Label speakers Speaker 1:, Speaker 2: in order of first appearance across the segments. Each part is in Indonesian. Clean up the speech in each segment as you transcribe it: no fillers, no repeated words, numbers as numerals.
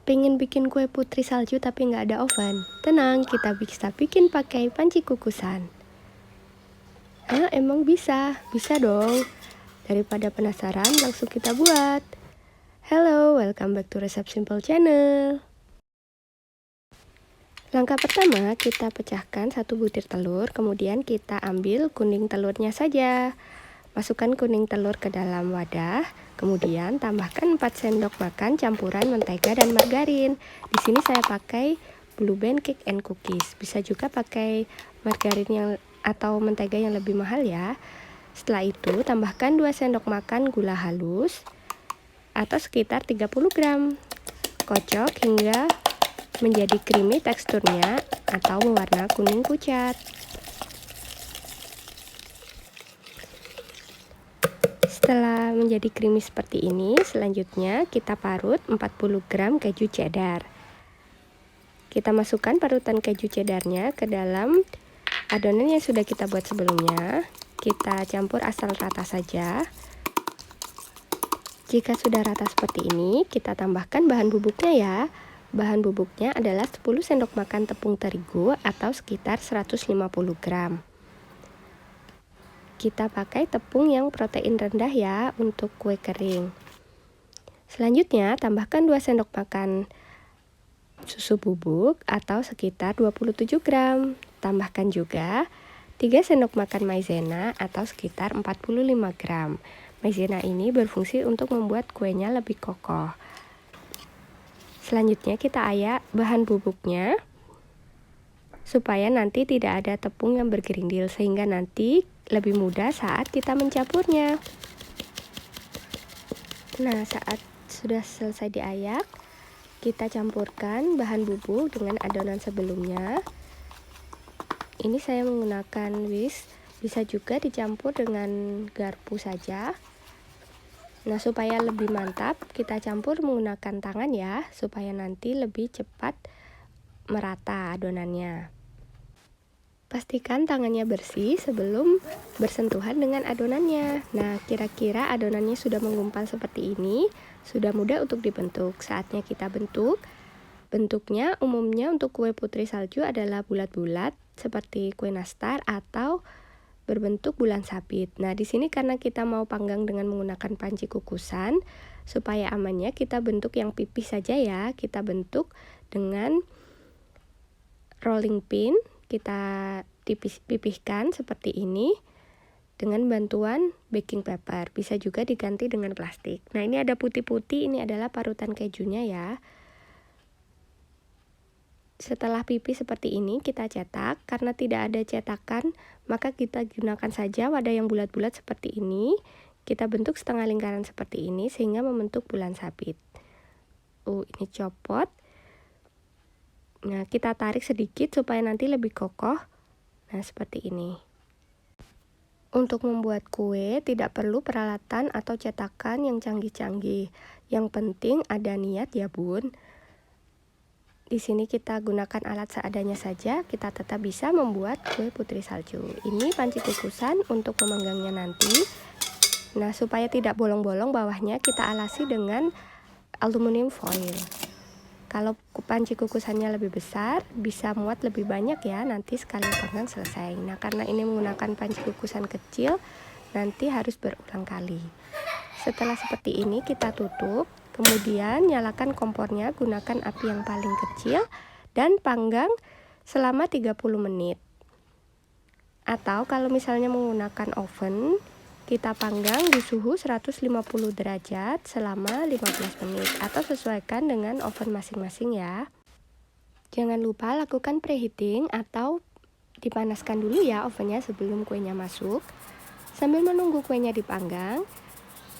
Speaker 1: Pengen bikin kue putri salju tapi nggak ada oven? Tenang, kita bisa bikin pakai panci kukusan. Emang bisa? Bisa dong. Daripada penasaran, langsung kita buat. Hello, welcome back to Resep Simple Channel. Langkah pertama, kita pecahkan 1 butir telur, kemudian kita ambil kuning telurnya saja. Masukkan kuning telur ke dalam wadah, kemudian tambahkan 4 sendok makan campuran mentega dan margarin. Di sini saya pakai Blue Band Cake and Cookies. Bisa juga pakai margarin atau mentega yang lebih mahal ya. Setelah itu, tambahkan 2 sendok makan gula halus atau sekitar 30 gram. Kocok hingga menjadi creamy teksturnya atau mewarna kuning pucat. Setelah menjadi creamy seperti ini, selanjutnya kita parut 40 gram keju cheddar. Kita masukkan parutan keju cheddarnya ke dalam adonan yang sudah kita buat sebelumnya. Kita campur asal rata saja. Jika sudah rata seperti ini, kita tambahkan bahan bubuknya ya. Bahan bubuknya adalah 10 sendok makan tepung terigu atau sekitar 150 gram. Kita pakai tepung yang protein rendah ya untuk kue kering. Selanjutnya tambahkan 2 sendok makan susu bubuk atau sekitar 27 gram. Tambahkan juga 3 sendok makan maizena atau sekitar 45 gram. Maizena ini berfungsi untuk membuat kuenya lebih kokoh. Selanjutnya kita ayak bahan bubuknya supaya nanti tidak ada tepung yang bergerindil, sehingga nanti lebih mudah saat kita mencampurnya. Nah, saat sudah selesai diayak, kita campurkan bahan bubuk dengan adonan sebelumnya. Ini saya menggunakan whisk, bisa juga dicampur dengan garpu saja. Nah, supaya lebih mantap, kita campur menggunakan tangan ya, supaya nanti lebih cepat merata adonannya. Pastikan tangannya bersih sebelum bersentuhan dengan adonannya. Nah, kira-kira adonannya sudah menggumpal seperti ini, sudah mudah untuk dibentuk. Saatnya kita bentuk. Bentuknya umumnya untuk kue putri salju adalah bulat-bulat seperti kue nastar atau berbentuk bulan sabit. Nah, di sini karena kita mau panggang dengan menggunakan panci kukusan, supaya amannya kita bentuk yang pipih saja ya. Kita bentuk dengan rolling pin. Kita pipihkan seperti ini dengan bantuan baking paper. Bisa juga diganti dengan plastik. Nah, ini ada putih-putih, ini adalah parutan kejunya ya. Setelah pipih seperti ini, kita cetak. Karena tidak ada cetakan, maka kita gunakan saja wadah yang bulat-bulat seperti ini. Kita bentuk setengah lingkaran seperti ini sehingga membentuk bulan sabit. Ini copot. Nah, kita tarik sedikit supaya nanti lebih kokoh. Nah, seperti ini. Untuk membuat kue tidak perlu peralatan atau cetakan yang canggih-canggih. Yang penting ada niat ya, Bun. Di sini kita gunakan alat seadanya saja, kita tetap bisa membuat kue putri salju. Ini panci kukusan untuk memanggangnya nanti. Nah, supaya tidak bolong-bolong bawahnya, kita alasi dengan aluminium foil. Kalau panci kukusannya lebih besar, bisa muat lebih banyak ya, nanti sekali panggang selesai. Nah, karena ini menggunakan panci kukusan kecil, nanti harus berulang kali. Setelah seperti ini, kita tutup. Kemudian nyalakan kompornya, gunakan api yang paling kecil, dan panggang selama 30 menit. Atau kalau misalnya menggunakan oven, kita panggang di suhu 150 derajat selama 15 menit atau sesuaikan dengan oven masing-masing ya. Jangan lupa lakukan preheating atau dipanaskan dulu ya ovennya sebelum kuenya masuk. Sambil menunggu kuenya dipanggang,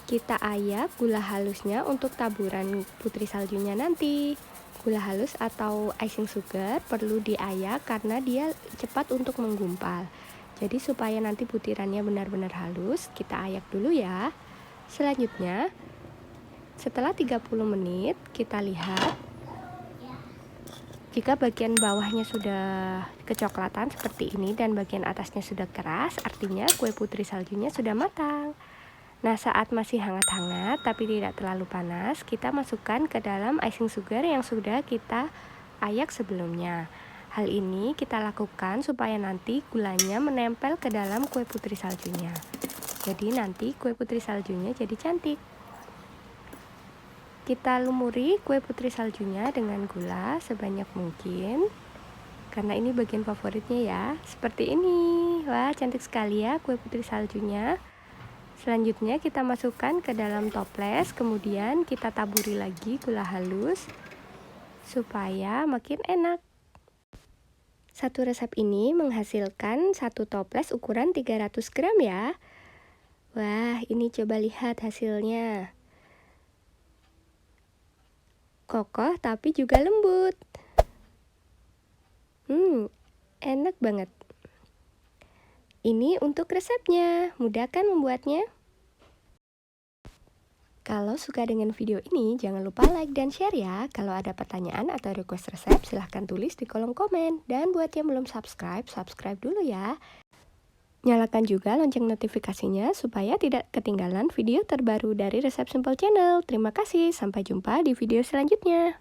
Speaker 1: kita ayak gula halusnya untuk taburan putri saljunya nanti. Gula halus atau icing sugar perlu diayak karena dia cepat untuk menggumpal. Jadi supaya nanti butirannya benar-benar halus, kita ayak dulu ya. Selanjutnya, setelah 30 menit, kita lihat jika bagian bawahnya sudah kecoklatan seperti ini dan bagian atasnya sudah keras, artinya kue putri saljunya sudah matang. Nah, saat masih hangat-hangat tapi tidak terlalu panas, kita masukkan ke dalam icing sugar yang sudah kita ayak sebelumnya. Hal ini kita lakukan supaya nanti gulanya menempel ke dalam kue putri saljunya. Jadi nanti kue putri saljunya jadi cantik. Kita lumuri kue putri saljunya dengan gula sebanyak mungkin. Karena ini bagian favoritnya ya. Seperti ini. Wah, cantik sekali ya kue putri saljunya. Selanjutnya kita masukkan ke dalam toples, kemudian kita taburi lagi gula halus supaya makin enak. Satu resep ini menghasilkan satu toples ukuran 300 gram ya. Wah, ini coba lihat hasilnya. Kokoh tapi juga lembut. Enak banget. Ini untuk resepnya, mudah kan membuatnya? Kalau suka dengan video ini, jangan lupa like dan share ya. Kalau ada pertanyaan atau request resep, silahkan tulis di kolom komen. Dan buat yang belum subscribe, subscribe dulu ya. Nyalakan juga lonceng notifikasinya supaya tidak ketinggalan video terbaru dari Resep Simple Channel. Terima kasih, sampai jumpa di video selanjutnya.